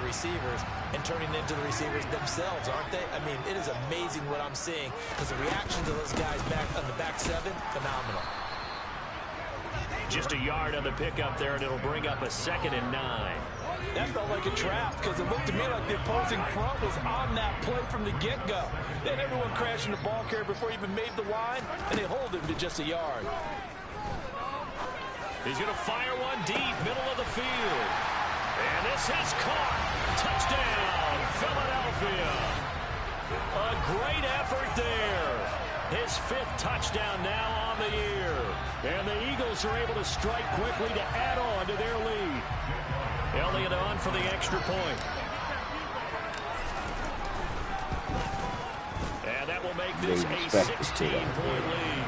receivers and turning into the receivers themselves, aren't they? I mean, it is amazing what I'm seeing because the reaction to those guys back on the back seven, phenomenal. Just a yard on the pickup there, and it'll bring up a 2nd and 9. That felt like a trap because it looked to me like the opposing front was on that play from the get-go. They had everyone crashing the ball carrier before he even made the line, and they hold him to just a yard. He's going to fire one deep, middle of the field. And this is caught. Touchdown, Philadelphia. A great effort there. His 5th touchdown now on the year. And the Eagles are able to strike quickly to add on to their lead. Elliott on for the extra point. And that will make this a 16-point lead.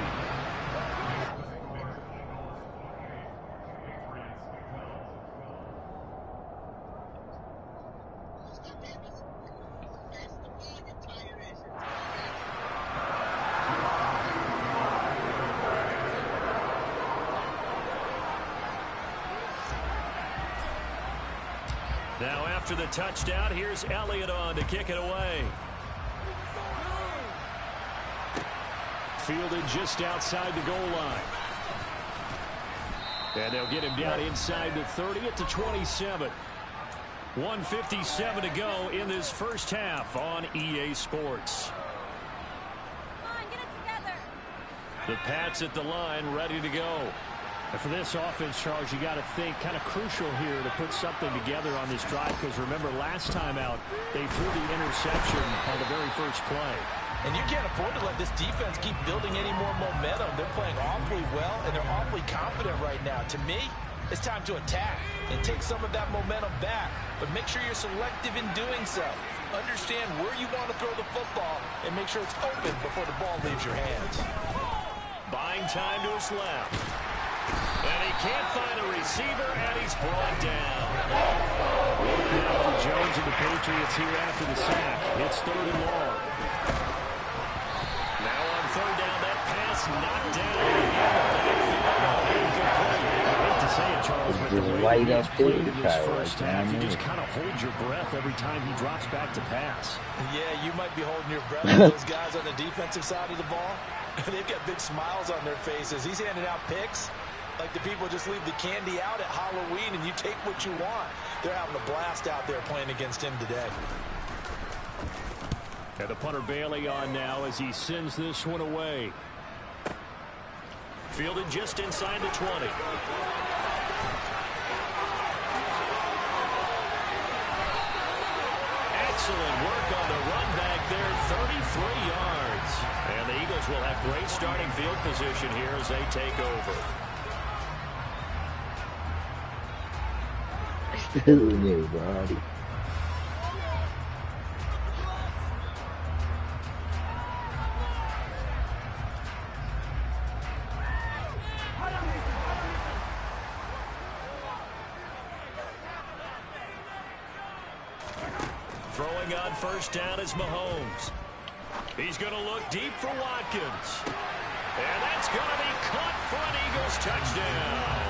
Now after the touchdown, here's Elliott on to kick it away. Fielded just outside the goal line. And they'll get him down inside the 30 at the 27. 1:57 to go in this first half on EA Sports. Come on, get it together. The Pats at the line, ready to go. And for this offense, Charles, you got to think kind of crucial here to put something together on this drive because remember last time out they threw the interception on the very first play. And you can't afford to let this defense keep building any more momentum. They're playing awfully well, and they're awfully confident right now. To me, it's time to attack and take some of that momentum back. But make sure you're selective in doing so. Understand where you want to throw the football and make sure it's open before the ball leaves your hands. Buying time to his left. And he can't find a receiver, and he's brought down. Now for Jones and the Patriots here after the sack. It's 3rd and long. Now on 3rd down, that pass knocked down. I hate to say it, Charles, but the way he's played in this first half, you just kind of hold your breath every time he drops back to pass. Yeah, you might be holding your breath with those guys on the defensive side of the ball. They've got big smiles on their faces. He's handing out picks like the people just leave the candy out at Halloween and you take what you want. They're having a blast out there playing against him today. And the punter Bailey on now as he sends this one away. Fielded just inside the 20. Excellent work on the run back there, 33 yards. And the Eagles will have great starting field position here as they take over. Who knew, bro? Throwing on 1st down is Mahomes. He's going to look deep for Watkins. And that's going to be caught for an Eagles touchdown.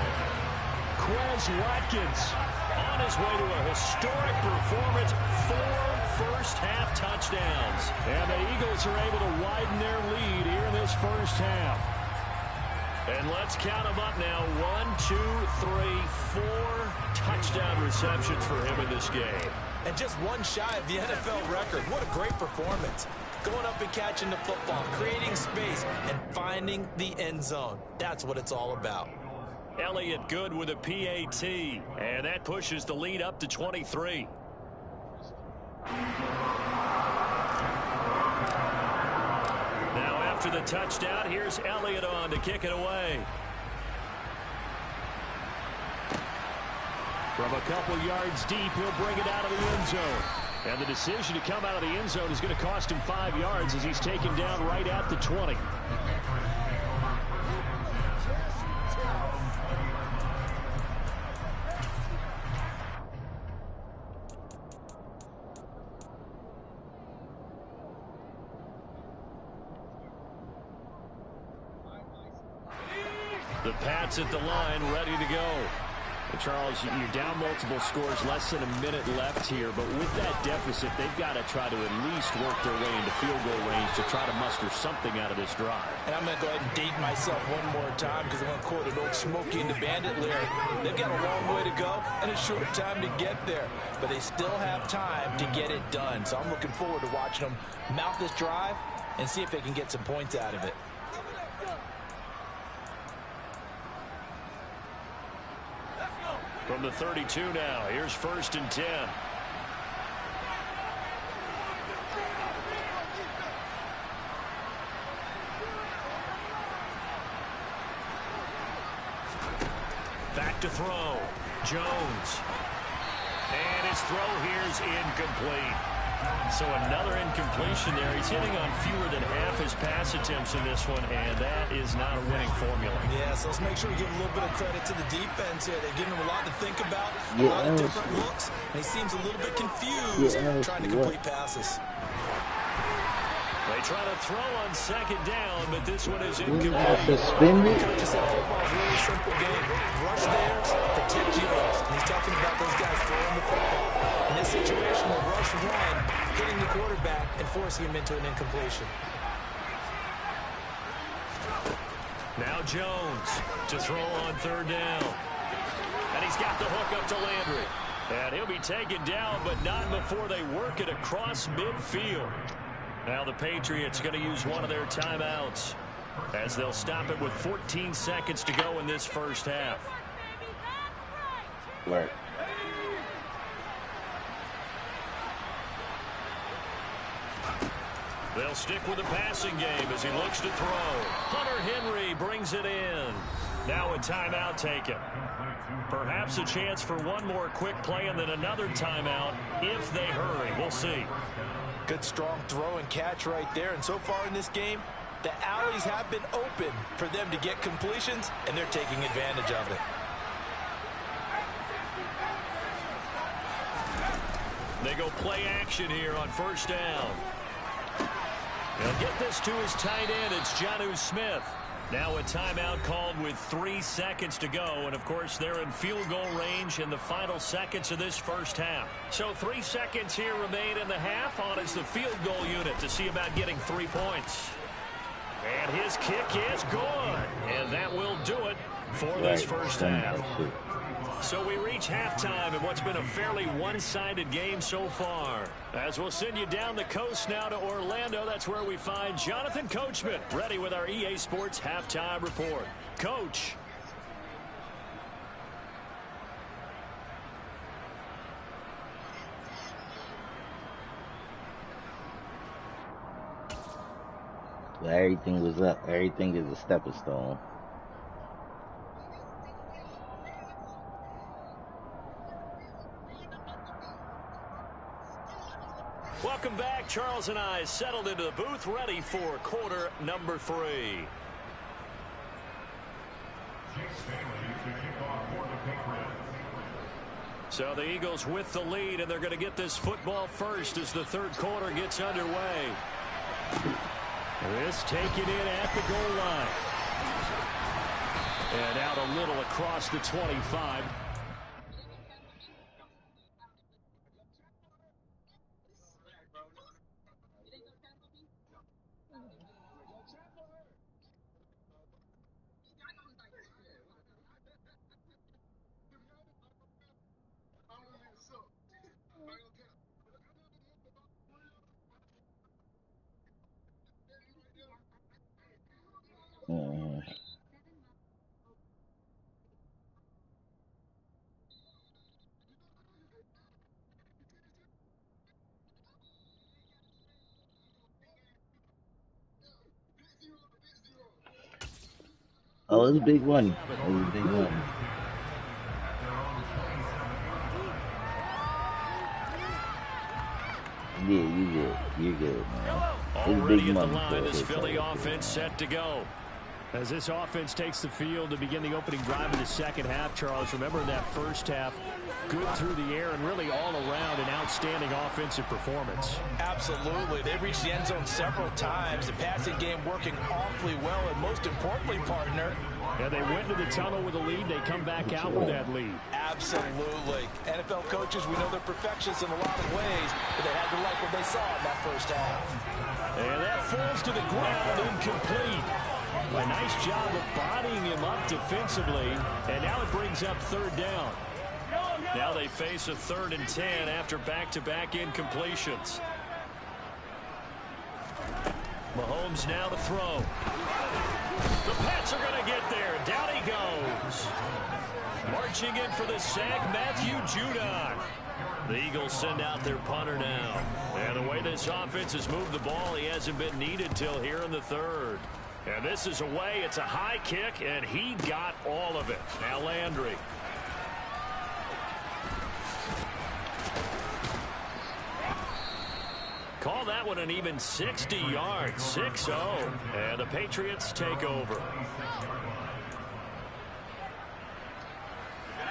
Quez Watkins on his way to a historic performance, 4 first-half touchdowns. And the Eagles are able to widen their lead here in this first half. And let's count them up now. 1, 2, 3, 4 touchdown receptions for him in this game. And just one shy of the NFL record. What a great performance. Going up and catching the football, creating space, and finding the end zone. That's what it's all about. Elliott good with a PAT, and that pushes the lead up to 23. Now after the touchdown, here's Elliott on to kick it away. From a couple yards deep, he'll bring it out of the end zone. And the decision to come out of the end zone is going to cost him 5 yards as he's taken down right at the 20. The Pats at the line, ready to go. Charles, you're down multiple scores, less than a minute left here, but with that deficit, they've got to try to at least work their way into field goal range to try to muster something out of this drive. And I'm going to go ahead and date myself one more time because I'm going to quote an old Smokey and the Bandit lyric. They've got a long way to go and a short time to get there, but they still have time to get it done. So I'm looking forward to watching them mount this drive and see if they can get some points out of it. From the 32 now, here's 1st and 10. Back to throw. Jones. And his throw here's incomplete. So another incompletion there. He's hitting on fewer than half his pass attempts in this one, and that is not a winning formula. Yeah, so let's make sure we give a little bit of credit to the defense here. They've given him a lot to think about, a lot of different looks, and he seems a little bit confused trying to complete passes. They try to throw on 2nd down, but this one is incomplete. Suspended? Coach said football is a really simple game. Rush theirs, protect yours. And he's talking about those guys throwing the football. In this situation, the rush one, hitting the quarterback and forcing him into an incompletion. Now Jones to throw on 3rd down. And he's got the hook up to Landry. And he'll be taken down, but not before they work it across midfield. Now the Patriots going to use one of their timeouts as they'll stop it with 14 seconds to go in this first half. Right. They'll stick with the passing game as he looks to throw. Hunter Henry brings it in. Now a timeout taken. Perhaps a chance for one more quick play and then another timeout if they hurry. We'll see. Good strong throw and catch right there. And so far in this game, the alleys have been open for them to get completions, and they're taking advantage of it. They go play action here on 1st down. They'll get this to his tight end. It's Jonnu Smith. Now a timeout called with 3 seconds to go. And, of course, they're in field goal range in the final seconds of this first half. So 3 seconds here remain in the half. On is the field goal unit to see about getting 3 points. And his kick is good. And that will do it for this first half. So we reach halftime in what's been a fairly one-sided game so far. As we'll send you down the coast now to Orlando, that's where we find Jonathan Coachman ready with our EA Sports Halftime Report. Coach. Well, everything was up. Everything is a stepping stone. Welcome back. Charles and I settled into the booth ready for quarter number 3. So the Eagles with the lead, and they're going to get this football first as the 3rd quarter gets underway. This taken in at the goal line. And out a little across the 25. Oh, it's a big one. It was a big one. Yeah, you good. You're good, man. Already at the line, this Philly offense set to go. As this offense takes the field to begin the opening drive of the second half, Charles, remember in that first half, good through the air and really all around an outstanding offensive performance. Absolutely. They've reached the end zone several times. The passing game working awfully well, and most importantly, partner, And they went to the tunnel with a lead. They come back out with that lead. Absolutely. NFL coaches, we know they're perfectionists in a lot of ways, but they had to like what they saw in that first half. And that falls to the ground, incomplete. A nice job of bodying him up defensively. And now it brings up third down. Now they face a 3rd and 10 after back-to-back incompletions. Mahomes now to throw. The Pats are going to get there. Down he goes. Marching in for the sack, Matthew Judon. The Eagles send out their punter now. And the way this offense has moved the ball, he hasn't been needed till here in the 3rd. And this is away. It's a high kick, and he got all of it. Now Landry. Call that one an even 60 yards, 6-0. And the Patriots take over.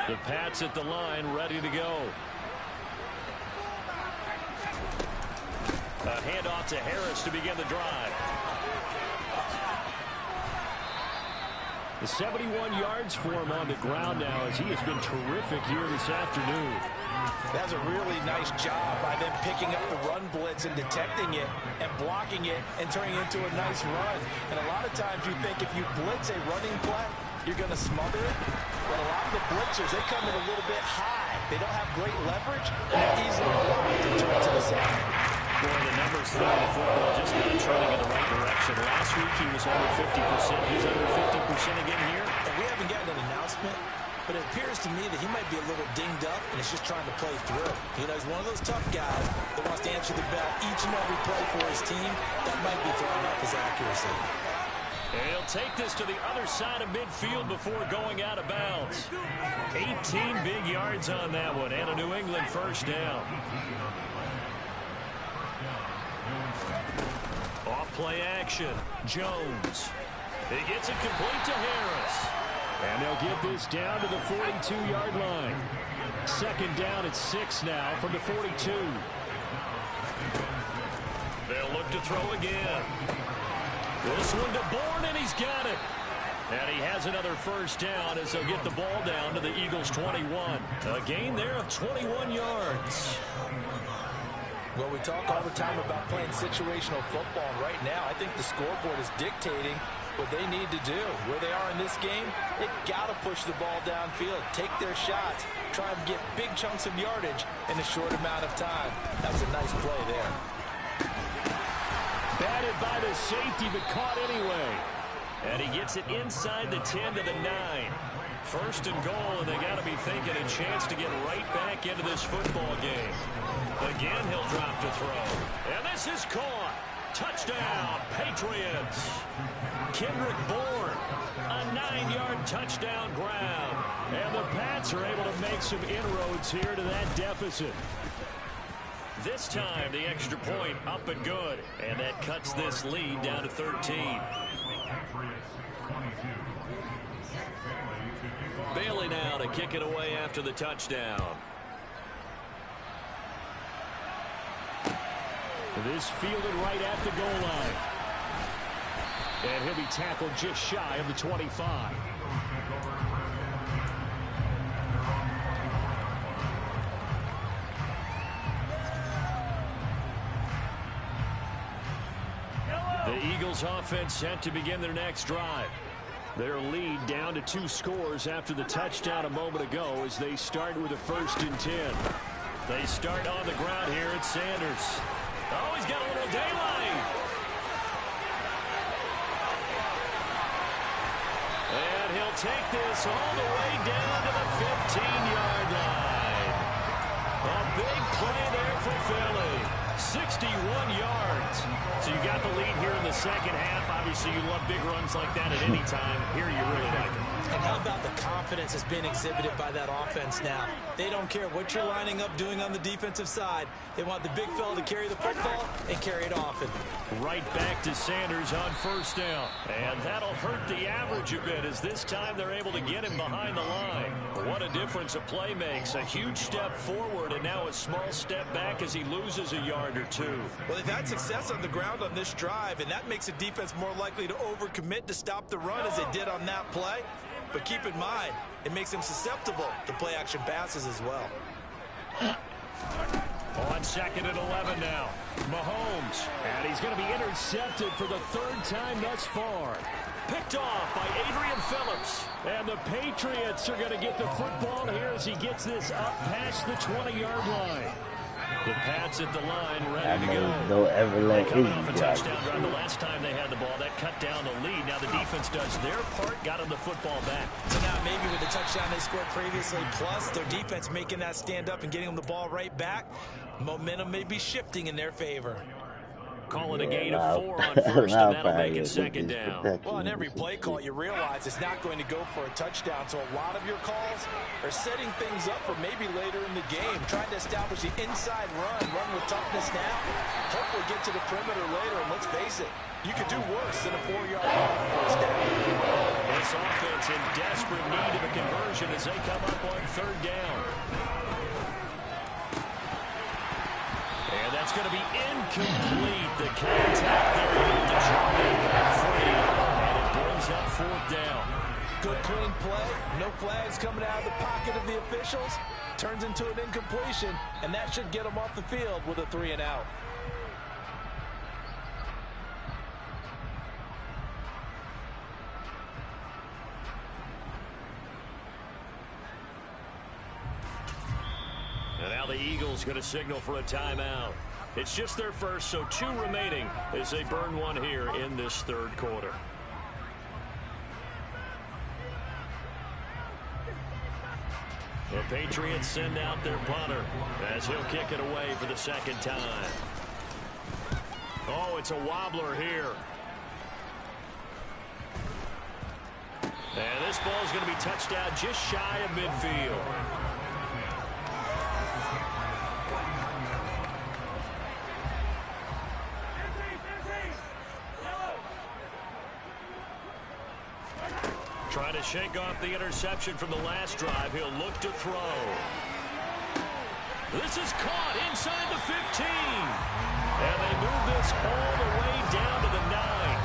The Pats at the line, ready to go. A handoff to Harris to begin the drive. The 71 yards for him on the ground now as he has been terrific here this afternoon. That's a really nice job by them picking up the run blitz and detecting it and blocking it and turning it into a nice run. And a lot of times you think if you blitz a running play, you're going to smother it. But a lot of the blitzers, they come in a little bit high. They don't have great leverage, and they're easily blocked and turned to the side. Boy, the numbers through the football just not trending in the right direction. Last week he was under 50%. He's under 50% again here. And we haven't gotten an announcement, but it appears to me that he might be a little dinged up and is just trying to play through. You know, he's one of those tough guys that wants to answer the bell each and every play for his team. That might be throwing up his accuracy. And he'll take this to the other side of midfield before going out of bounds. 18 big yards on that one, and a New England first down. Off play action. Jones. He gets it complete to Harris. And they'll get this down to the 42-yard line. Second down at 6 now from the 42. They'll look to throw again. This one to Bourne, and he's got it. And he has another first down as they'll get the ball down to the Eagles' 21. A gain there of 21 yards. Well, we talk all the time about playing situational football. Right now, I think the scoreboard is dictating what they need to do. Where they are in this game, they've got to push the ball downfield, take their shots, try and get big chunks of yardage in a short amount of time. That's a nice play there. Batted by the safety, but caught anyway. And he gets it inside the 10 to the 9. First and goal, and they got to be thinking a chance to get right back into this football game. Again, he'll drop to throw. And this is caught. Touchdown, Patriots. Kendrick Bourne, a 9-yard touchdown grab. And the Pats are able to make some inroads here to that deficit. This time, the extra point up and good. And that cuts this lead down to 13. Bailey now to kick it away after the touchdown. This fielded right at the goal line. And he'll be tackled just shy of the 25. The Eagles offense set to begin their next drive. Their lead down to 2 scores after the touchdown a moment ago as they start with a 1st and 10. They start on the ground here at Sanders. Oh, he's got a little daylight. And he'll take this all the way down to the 15-yard line. A big play there for Philly. 61 yards. So you got the lead here in the second half. Obviously, you love big runs like that at any time. Here you really like it. And how about the confidence that's been exhibited by that offense now? They don't care what you're lining up doing on the defensive side. They want the big fella to carry the football and carry it often. Right back to Sanders on first down. And that'll hurt the average a bit as this time they're able to get him behind the line. What a difference a play makes. A huge step forward and now a small step back as he loses a yard or two. Well, they've had success on the ground on this drive, and that makes the defense more likely to overcommit to stop the run as they did on that play. But keep in mind, it makes them susceptible to play-action passes as well. On 2nd and 11 now. Mahomes. And he's going to be intercepted for the 3rd time thus far. Picked off by Adrian Phillips. And the Patriots are going to get the football here as he gets this up past the 20-yard line. The Pats at the line, ready to go. Don't ever let coming off a touchdown drive the last time they had the ball. That cut down the lead. Now the defense does their part, got them the football back. So now maybe with the touchdown they scored previously, plus their defense making that stand up and getting them the ball right back, momentum may be shifting in their favor. Calling a gain of 4 on first, and that'll make it 2nd down. Well, on every play call, you realize it's not going to go for a touchdown, so a lot of your calls are setting things up for maybe later in the game, trying to establish the inside run with toughness now, hopefully get to the perimeter later, and let's face it, you could do worse than a 4-yard run on first down. This offense in desperate need of a conversion as they come up on 3rd down. And that's going to be incomplete. The contact there with the Charlie free. And it brings up 4th down. Good clean play. No flags coming out of the pocket of the officials. Turns into an incompletion, and that should get them off the field with a 3 and out. And now the Eagles going to signal for a timeout. It's just their first, so 2 remaining as they burn one here in this 3rd quarter. The Patriots send out their punter as he'll kick it away for the 2nd time. Oh, it's a wobbler here. And this ball is going to be touched out just shy of midfield. Trying to shake off the interception from the last drive. He'll look to throw. This is caught inside the 15. And they move this all the way down to the 9.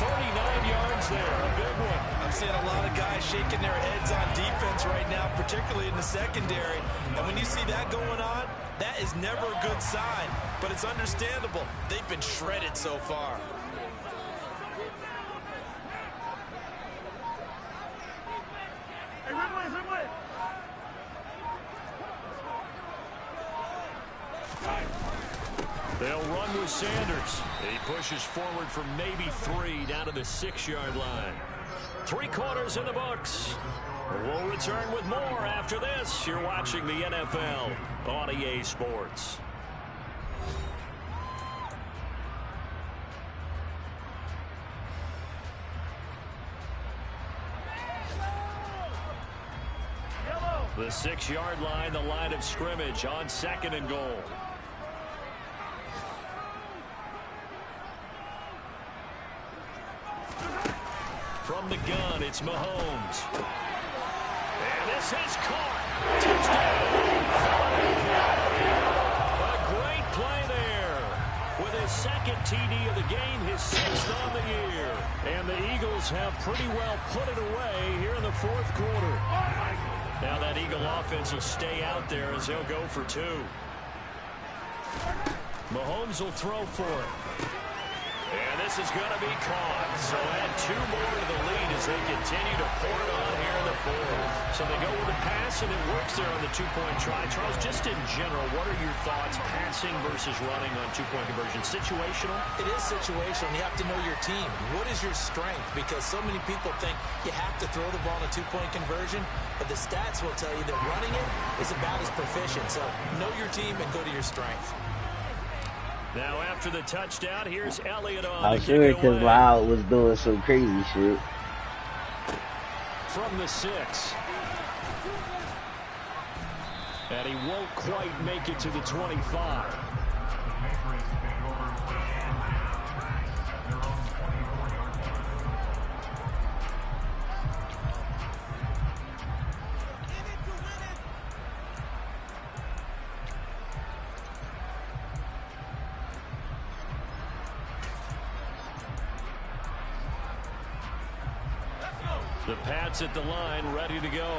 39 yards there. A big one. I'm seeing a lot of guys shaking their heads on defense right now, particularly in the secondary. And when you see that going on, that is never a good sign. But it's understandable. They've been shredded so far. They'll run with Sanders. He pushes forward for maybe 3 down to the 6-yard line. 3 quarters in the books. We'll return with more after this. You're watching the NFL on EA Sports. The 6-yard line, the line of scrimmage on 2nd and goal. From the gun, it's Mahomes. And this is caught. Touchdown. A great play there. With his 2nd TD of the game, his 6th on the year. And the Eagles have pretty well put it away here in the 4th quarter. Now that Eagle offense will stay out there as they'll go for 2. Mahomes will throw for it. And this is going to be caught. So add 2 more to the lead as they continue to pour it on here in the 4th. So they go with a pass, and it works there on the 2-point try. Charles, just in general, what are your thoughts passing versus running on 2-point conversion? Situational? It is situational. You have to know your team. What is your strength? Because so many people think you have to throw the ball in a 2-point conversion, but the stats will tell you that running it is about as proficient. So know your team and go to your strength. Now after the touchdown, here's Elliott on. I'm sure because Wild was doing some crazy shit. from the 6. And he won't quite make it to the 25. The Pats at the line, ready to go.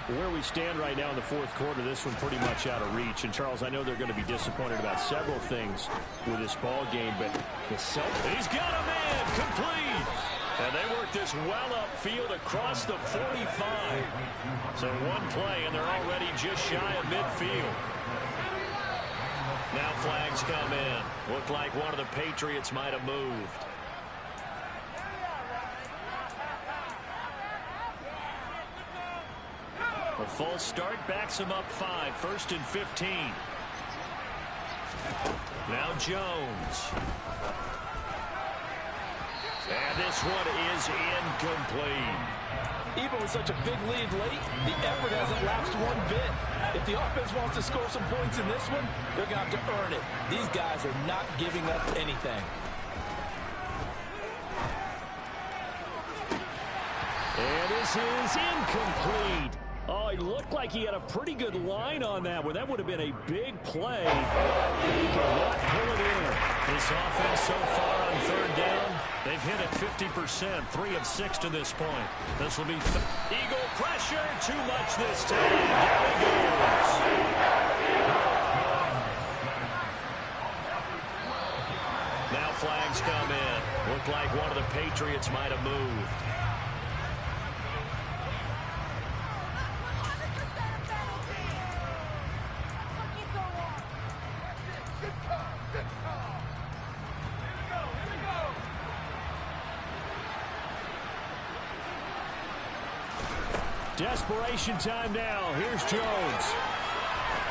Where we stand right now in the fourth quarter, this one pretty much out of reach. And, Charles, I know they're going to be disappointed about several things with this ball game, but the Celtics... He's got a man complete! And they work this well upfield across the 45. So one play, and they're already just shy of midfield. Now flags come in. Looked like one of the Patriots might have moved. A false start backs him up 5. 1st and 15. Now Jones. And this one is incomplete. Even with such a big lead late, the effort hasn't lapsed one bit. If the offense wants to score some points in this one, they're going to have to earn it. These guys are not giving up anything. And this is incomplete. Oh, it looked like he had a pretty good line on that one. That would have been a big play. He cannot pull it in. This offense so far on 3rd down, they've hit it 50%, 3 of 6 to this point. This will be Eagle pressure, too much this time. Down he goes. Now flags come in. Looked like one of the Patriots might have moved. Desperation time now. Here's Jones.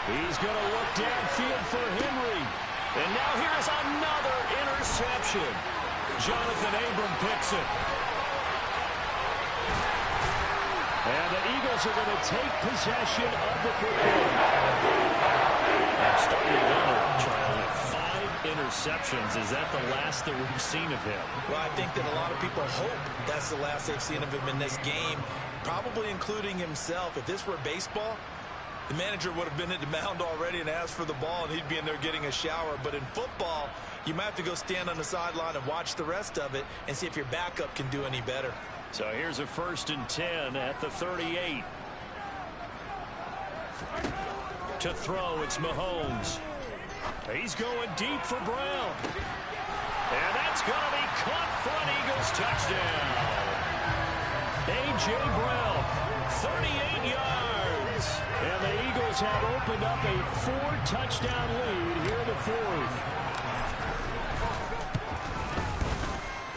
He's going to look downfield for Henry. And now here's another interception. Jonathan Abram picks it. And the Eagles are going to take possession of the football. I'm starting to wonder, Charlie, 5 interceptions. Is that the last that we've seen of him? Well, I think that a lot of people hope that's the last they've seen of him in this game, probably including himself. If this were baseball, the manager would have been at the mound already and asked for the ball, and he'd be in there getting a shower. But in football, you might have to go stand on the sideline and watch the rest of it and see if your backup can do any better. So here's a 1st and 10 at the 38. To throw, it's Mahomes. He's going deep for Brown. And that's going to be caught for an Eagles touchdown. A.J. Brown, 38 yards. And the Eagles have opened up a 4-touchdown lead here in the 4th.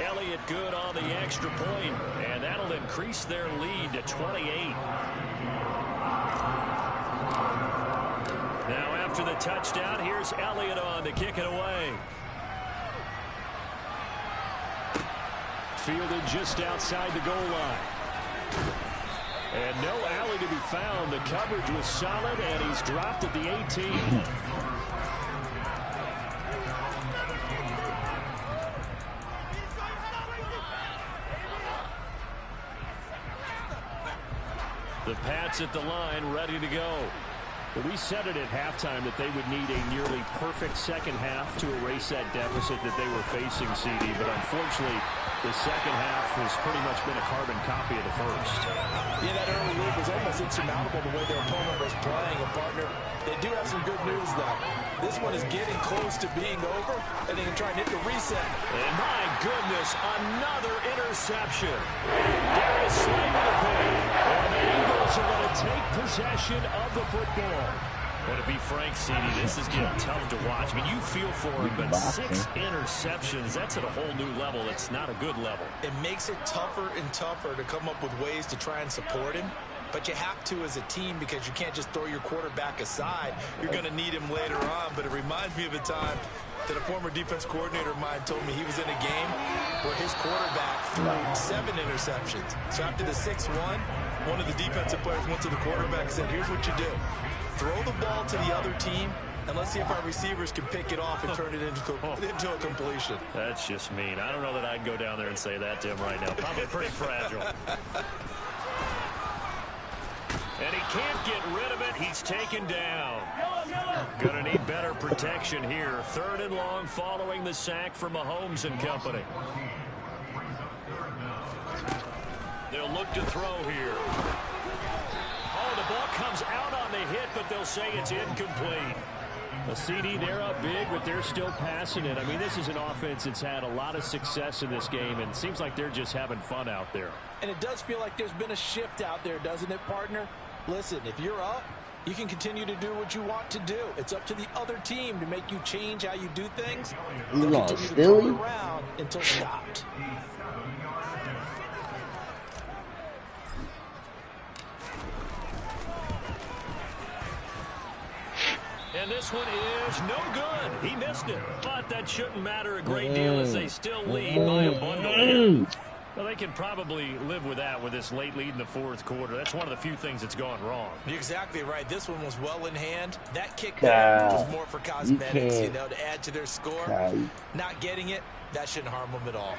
Elliott good on the extra point, and that'll increase their lead to 28. Now after the touchdown, here's Elliott on to kick it away. Fielded just outside the goal line. And no alley to be found. The coverage was solid, and he's dropped at the 18. The Pats at the line, ready to go. We said it at halftime that they would need a nearly perfect second half to erase that deficit that they were facing, CD. But unfortunately, the second half has pretty much been a carbon copy of the first. Yeah, that early lead was almost insurmountable the way their opponent was playing. And, partner, they do have some good news, though. This one is getting close to being over, and they can try and hit the reset. And my goodness, another interception. Darius Slay with a pick. And the Eagles are going to take possession of the football. Well, to be frank, CD, this is getting tough to watch. I mean, you feel for him, but 6 interceptions, that's at a whole new level. It's not a good level. It makes it tougher and tougher to come up with ways to try and support him. But you have to as a team because you can't just throw your quarterback aside. You're going to need him later on. But it reminds me of a time that a former defense coordinator of mine told me he was in a game where his quarterback threw 7 interceptions. So after the 6-1, one of the defensive players went to the quarterback and said, here's what you do. Throw the ball to the other team, and let's see if our receivers can pick it off and turn it into a completion. That's just mean. I don't know that I'd go down there and say that to him right now. Probably pretty fragile. And he can't get rid of it. He's taken down. Going to need better protection here. 3rd and long following the sack for Mahomes and company. They'll look to throw here. Oh, the ball comes out on the hit, but they'll say it's incomplete. A CD, they're up big, but they're still passing it. I mean, this is an offense that's had a lot of success in this game, and it seems like they're just having fun out there. And it does feel like there's been a shift out there, doesn't it, partner? Listen, if you're up, you can continue to do what you want to do. It's up to the other team to make you change how you do things. They'll continue to throw it around until stopped. And this one is no good. He missed it. But that shouldn't matter a great deal as they still lead by a bundle here. Well, they can probably live with that with this late lead in the 4th quarter. That's one of the few things that's gone wrong. You're exactly right. This one was well in hand. That kick was more for cosmetics, to add to their score. Not getting it, that shouldn't harm them at all.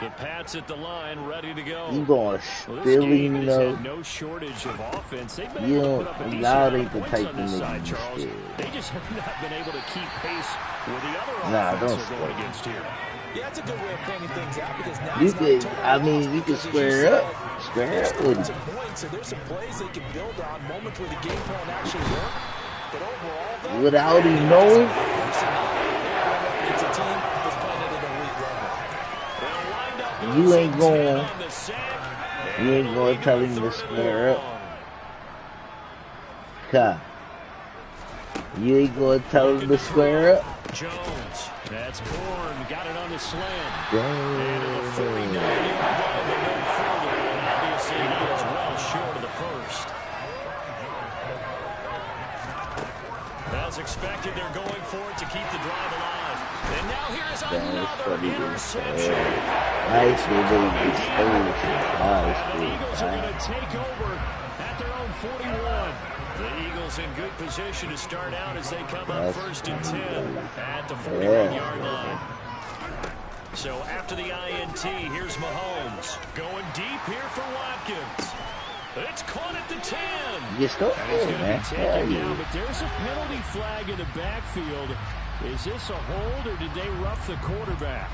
The Pats at the line, ready to go. You going well, still, had no shortage of offense. They've been able to put up a decent amount of points on this side, Charles. They just have not been able to keep pace with the other offense they're going against here. Yeah, that's a good way of pointing things out because now you can square up with it. So there's some plays they can build on, moments where the game plan actually worked. But overall, though, without him knowing, it's a team that's playing at an elite level. you ain't going to tell him to square up. Ka. You ain't going to tell him to square up. Jones. That's Bourne. Got it on the slant. And at the 49-yard line, they go further. And obviously, he is well short of the first. As expected, they're going for it to keep the drive alive. And now here's another interception. The Eagles are going to take over at their own 41. The Eagles in good position to start out as they come up 1st and 10 at the 41-yard line. So after the INT, here's Mahomes going deep here for Watkins. It's caught at the 10. You're still man. But there's a penalty flag in the backfield. Is this a hold or did they rough the quarterback?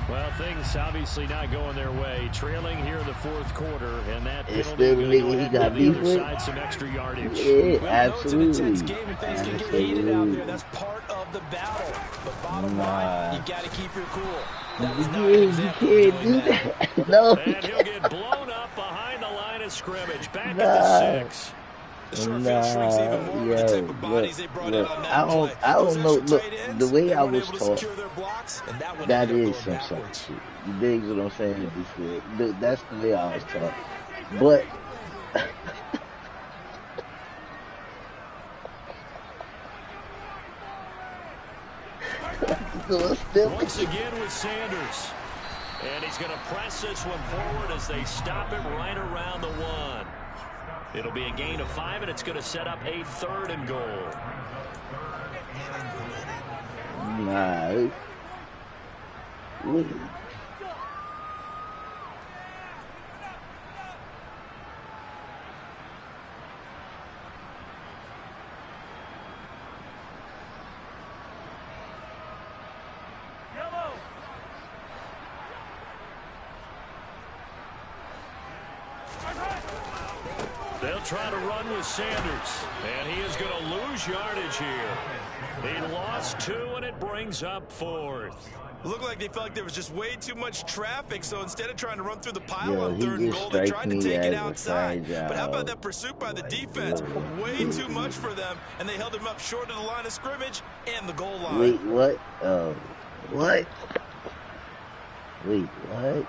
Well, things obviously not going their way. Trailing here in the 4th quarter, and that penalty going to go ahead and give the other side some extra yardage. Yeah, absolutely. It's an intense game, and things can get heated out there. That's part of the battle. But bottom line, you got to keep your cool. You can't do that. No. And he'll get blown up behind the line of scrimmage. Back at the 6. I don't know. Look, the way I was taught, that is some sort of shit. You dig what I'm saying? That's the way I was taught. But once again with Sanders. And he's going to press this one forward as they stop him right around the 1. It'll be a gain of 5, and it's going to set up a 3rd and goal. Nice. They'll try to run with Sanders, and he is going to lose yardage here. He lost 2, and it brings up 4th. It looked like they felt like there was just way too much traffic, so instead of trying to run through the pile on 3rd and goal, they tried to take it outside. But how about that pursuit by the defense? Way too much for them, and they held him up short of the line of scrimmage and the goal line. Wait, what? What? Wait, what?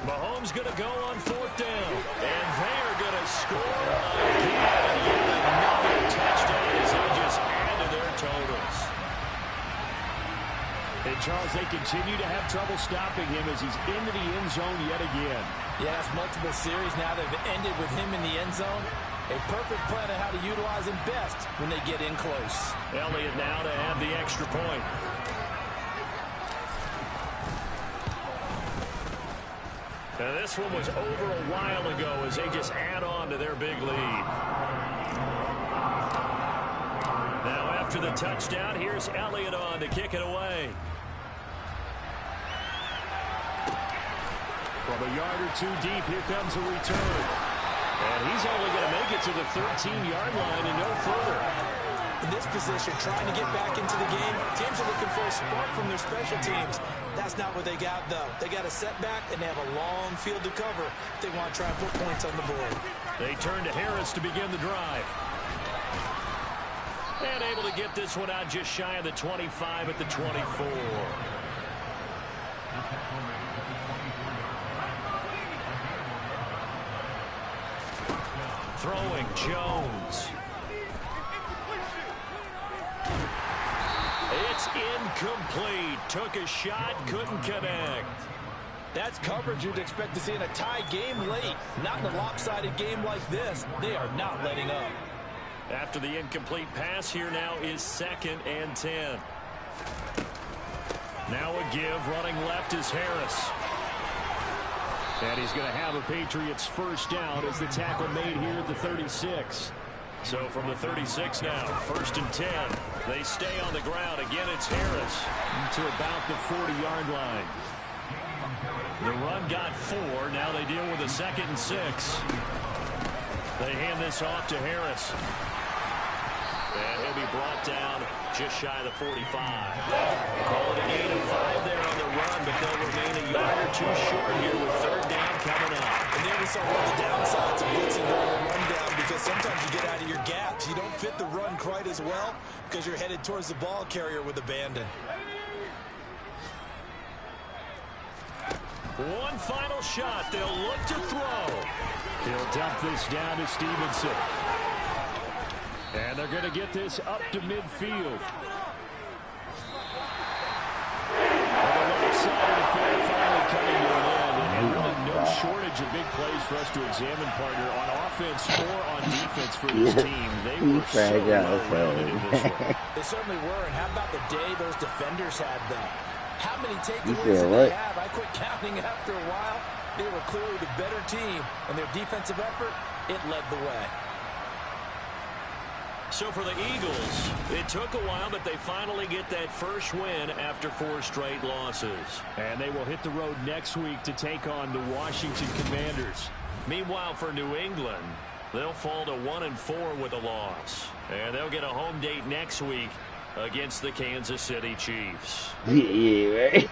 Mahomes going to go on 4th down. And they are going to score again. Yet another touchdown as they just add to their totals. And, Charles, they continue to have trouble stopping him as he's into the end zone yet again. Yes, multiple series now that have ended with him in the end zone. A perfect plan of how to utilize him best when they get in close. Elliott now to have the extra point. Now this one was over a while ago as they just add on to their big lead. Now after the touchdown, here's Elliott on to kick it away. From a yard or two deep, here comes a return. And he's only going to make it to the 13-yard line and no further. In this position, trying to get back into the game, teams are looking for a spark from their special teams. That's not what they got, though. They got a setback, and they have a long field to cover if they want to try and put points on the board. They turn to Harris to begin the drive. And able to get this one out just shy of the 25 at the 24. Throwing Jones. It's incomplete. Took a shot, couldn't connect. That's coverage you'd expect to see in a tie game late. Not in a lopsided game like this. They are not letting up. After the incomplete pass, here now is 2nd and 10. Now a give. Running left is Harris. And he's going to have a Patriots first down as the tackle made here at the 36. So from the 36 now, 1st and 10. They stay on the ground. Again, it's Harris. To about the 40-yard line. The run got 4. Now they deal with a 2nd and 6. They hand this off to Harris. And he'll be brought down just shy of the 45. Call it a gain of 5 there on the run, but they'll remain a yard or two short here with 3rd down coming up. And there we saw one of the downsides of blitzing during a run down, because sometimes you get out of your gaps. You don't fit the run quite as well because you're headed towards the ball carrier with abandon. One final shot. They'll look to throw. He'll dump this down to Stevenson. And they're going to get this up to midfield. On the left side of the field, finally coming to an end. And really no shortage of big plays for us to examine, partner, on offense or on defense for this team. They were so well-rounded in this one. They certainly were. And how about the day those defenders had, though? How many takeaways did they have? I quit counting after a while. They were clearly the better team, and their defensive effort, it led the way. So for the Eagles, it took a while, but they finally get that first win after 4 straight losses. And they will hit the road next week to take on the Washington Commanders. Meanwhile, for New England, they'll fall to 1-4 with a loss. And they'll get a home date next week against the Kansas City Chiefs. Yeah, right?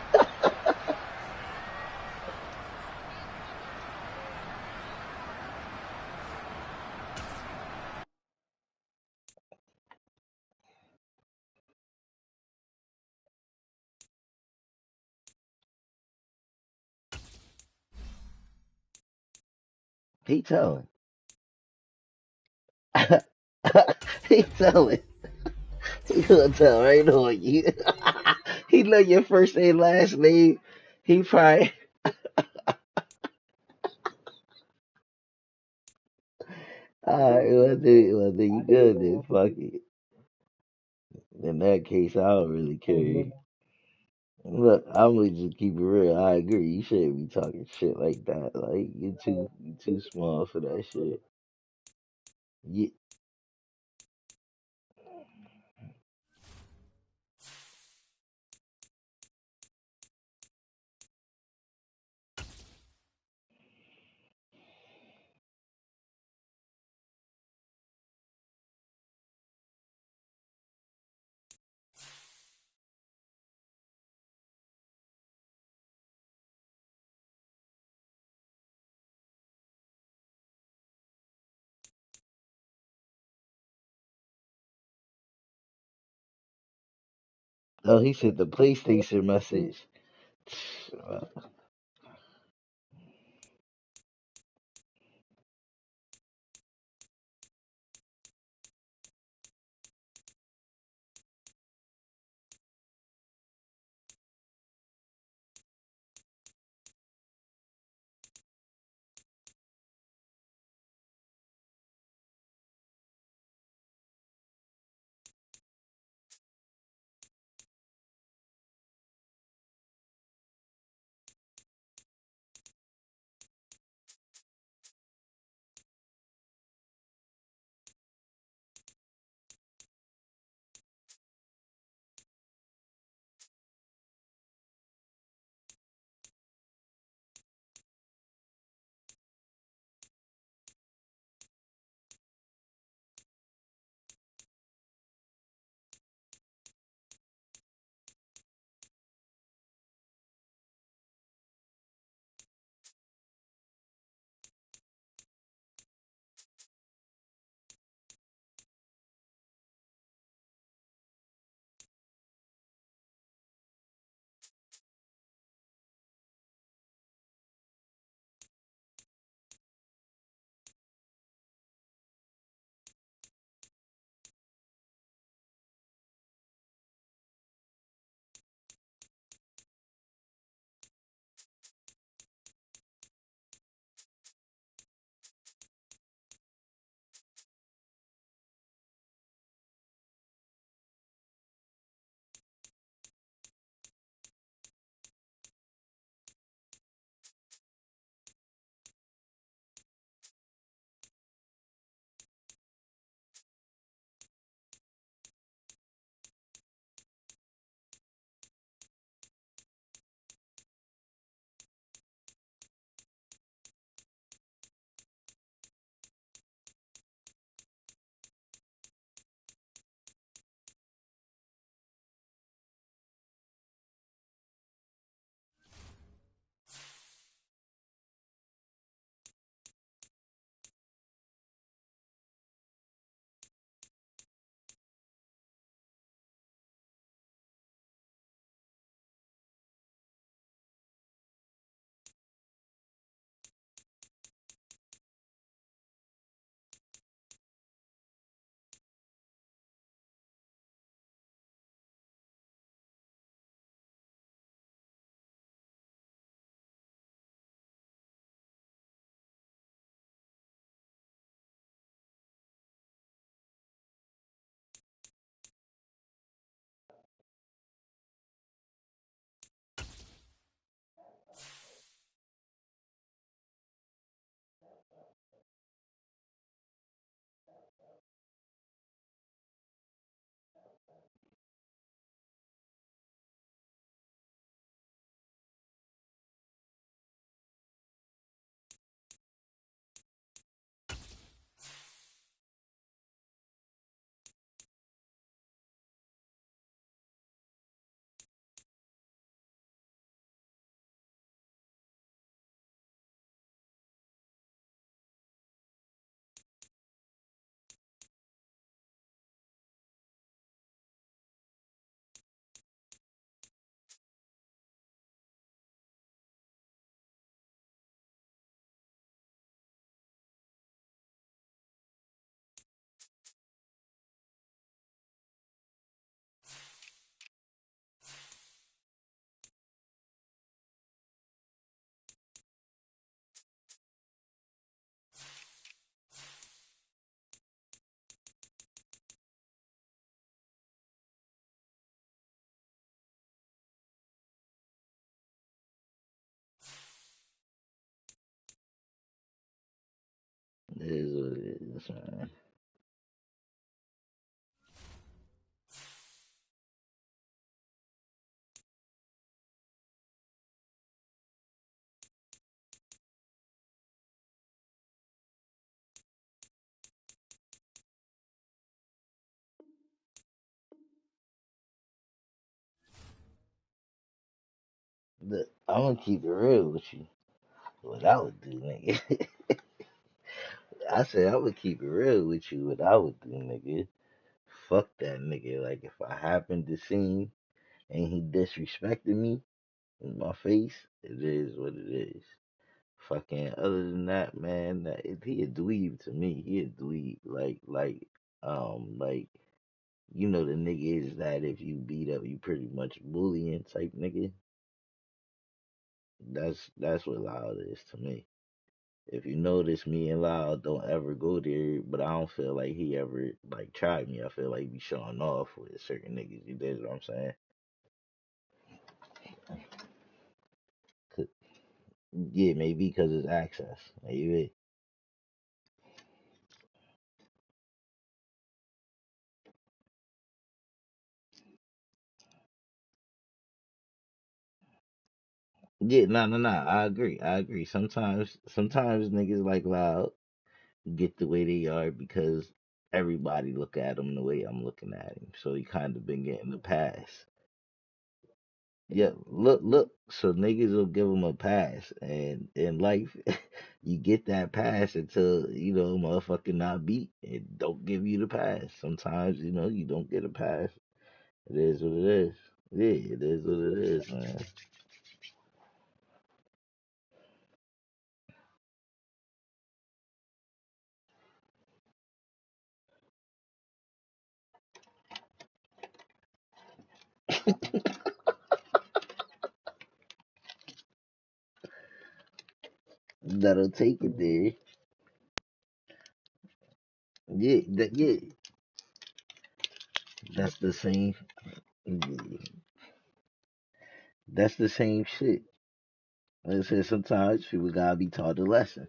He telling. He telling. He gonna tell right on you. He know your first and last name. He probably. Alright, well, then you good then. Fuck it. In that case, I don't really care. Look, I'm gonna just keep it real. I agree. You shouldn't be talking shit like that. Like you too small for that shit. Yeah. Oh, he sent the PlayStation message. It is what it is, man. I'm gonna keep it real with you. What I would do, nigga. I said I would keep it real with you. What I would do, nigga. Fuck that nigga. Like if I happened to see him and he disrespected me in my face, it is what it is. Fucking other than that, man, he a dweeb to me. He a dweeb. Like you know the nigga is that if you beat up, you pretty much bullying type nigga. That's what loud is to me. If you notice, me and Loud don't ever go there, but I don't feel like he ever like tried me. I feel like he be showing off with certain niggas. You did what I'm saying? 'Cause- yeah, maybe because it's access. Maybe. Yeah, no. I agree. I agree. Sometimes niggas like Loud get the way they are because everybody look at him the way I'm looking at him. So he kind of been getting the pass. Yeah, look. So niggas will give him a pass, and in life, you get that pass until motherfucking not beat and don't give you the pass. Sometimes you don't get a pass. It is what it is. Yeah, it is what it is, man. That'll take it there. Yeah, that's the same. Yeah, that's the same shit. Like I said, sometimes people gotta be taught a lesson.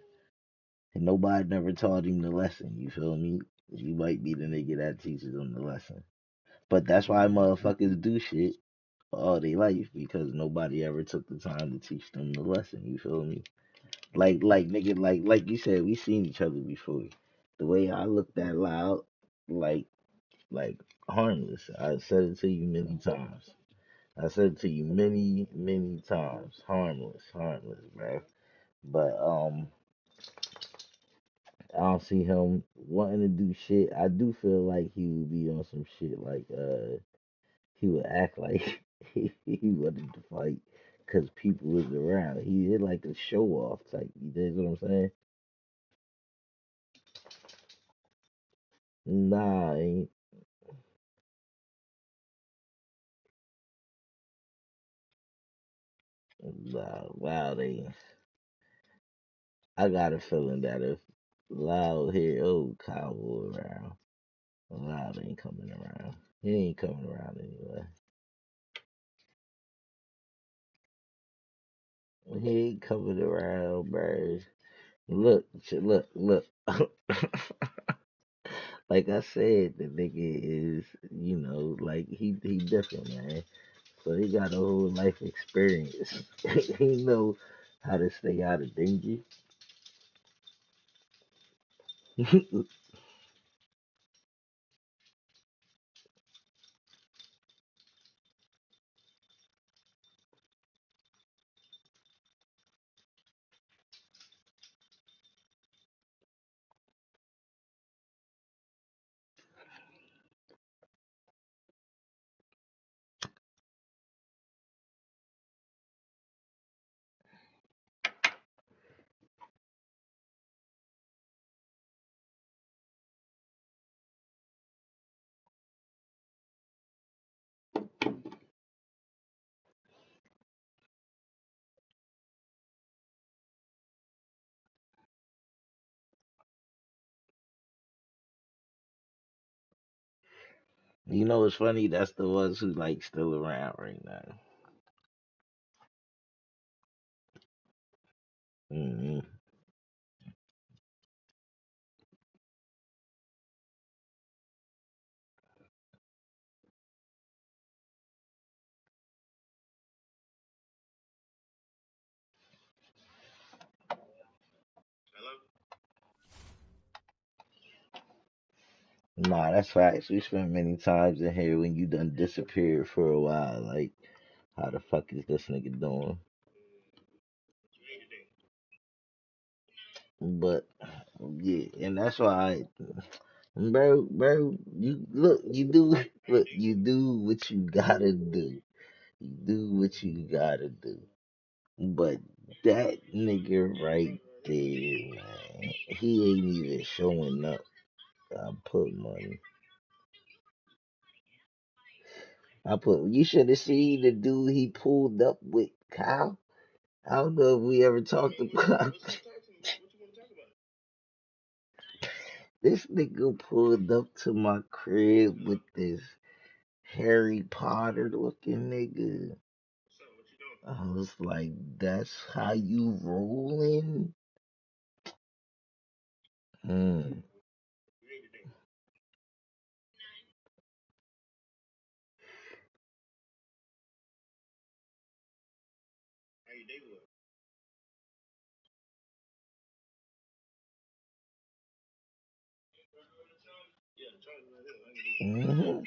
And nobody never taught him the lesson, you feel me? You might be the nigga that teaches them the lesson. But that's why motherfuckers do shit all their life because nobody ever took the time to teach them the lesson, you feel me? Like nigga, like you said, we seen each other before. The way I looked at Loud, like like harmless. I said it to you many times. I said it to you many times. Harmless, bro. But I don't see him wanting to do shit. I do feel like he would be on some shit like he would act like he wanted to fight because people was around. He did like a show off type. You dig what I'm saying? Nah, ain't loud ain't. I got a feeling that if loud here old cowboy around, loud ain't coming around. He ain't coming around anyway. He ain't coming around, bro. Look. Like I said, the nigga is, like he different, man. So he got a whole life experience. He know how to stay out of danger. You know what's funny? That's the ones who like still around right now. Hmm Nah, that's facts. We spent many times in here when you done disappeared for a while. Like, how the fuck is this nigga doing? But yeah, and that's why, bro, you look, you do, look, you do what you gotta do. You do what you gotta do. But that nigga right there, man, he ain't even showing up. I put money. I put. You should have seen the dude he pulled up with Kyle. I don't know if we ever talked about this nigga pulled up to my crib with this Harry Potter looking nigga. I was like, that's how you rolling? Mm. Hmm.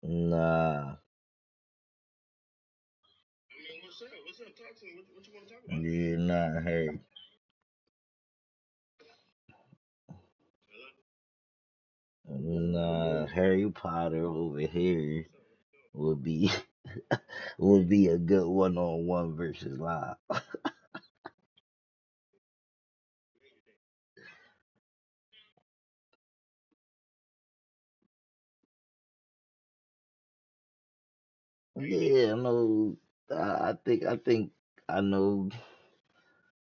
Nah. Yeah, not Harry. Nah, Harry Potter over here would be would be a good one-on-one versus live. Yeah, no, I think I know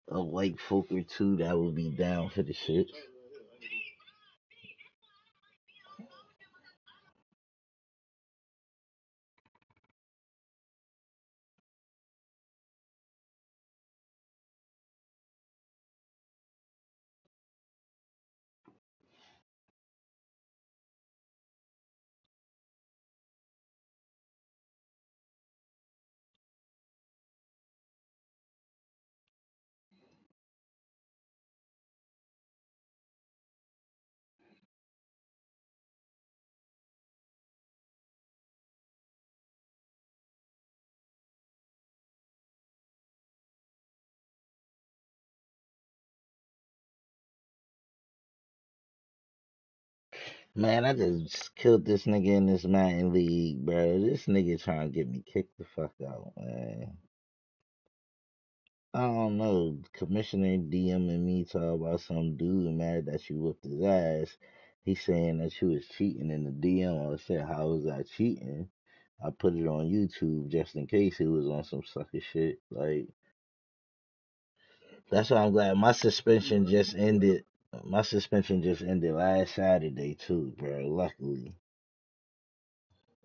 a white folk or two that would be down for the shit. Man, I just killed this nigga in this Madden league, bro. This nigga trying to get me kicked the fuck out, man. I don't know. Commissioner DMing me talk about some dude mad that you whooped his ass. He's saying that you was cheating in the DM. I said, how was I cheating? I put it on YouTube just in case it was on some sucker shit. Like, that's why I'm glad my suspension just ended. My suspension just ended last Saturday too, bro. Luckily,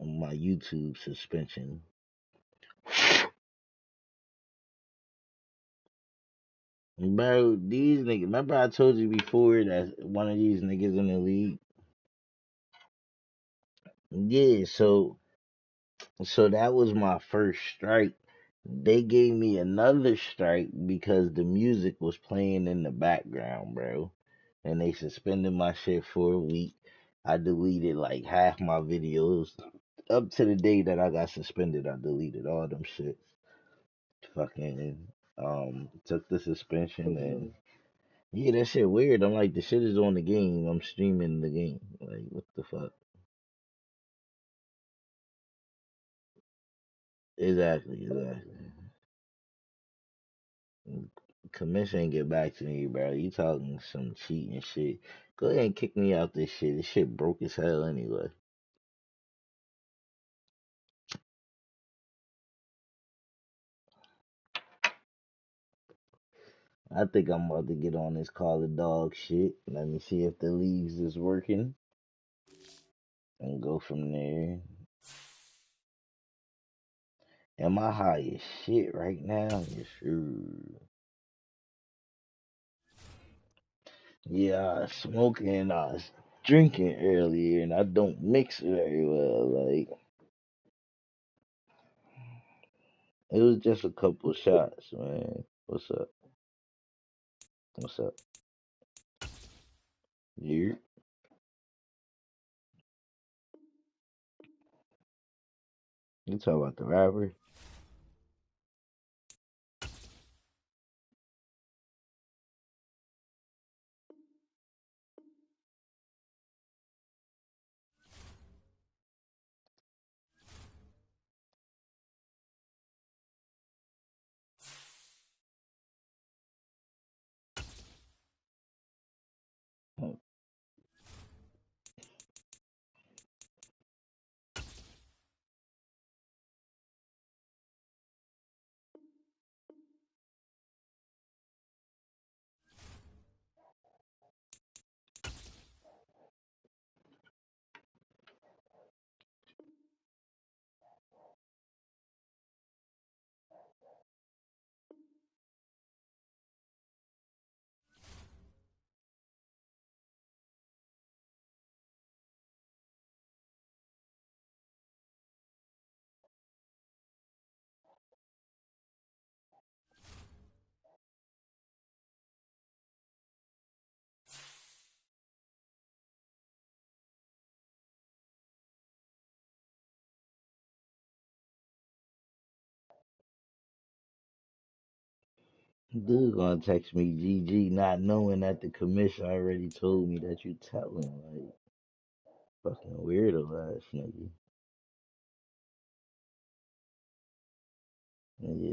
my YouTube suspension. Bro, these niggas. Remember I told you before that one of these niggas in the league. Yeah, so that was my first strike. They gave me another strike because the music was playing in the background, bro. And they suspended my shit for a week. I deleted like half my videos. Up to the day that I got suspended, I deleted all them shits. Fucking took the suspension and yeah, that shit weird. I'm like the shit is on the game. I'm streaming the game. Like what the fuck? Exactly. Commission get back to me, bro. You talking some cheating shit. Go ahead and kick me out this shit. This shit broke as hell anyway. I think I'm about to get on this call of dog shit. Let me see if the leagues is working and go from there. Am I high as shit right now? Yes, sure. Yeah, I was smoking, I was drinking earlier, and I don't mix very well. Like, It was just a couple shots, man. What's up? What's up? You? You talk about the rapper? Dude gonna text me GG not knowing that the commission already told me that you telling. Like, fucking weirdo ass nigga. Nigga,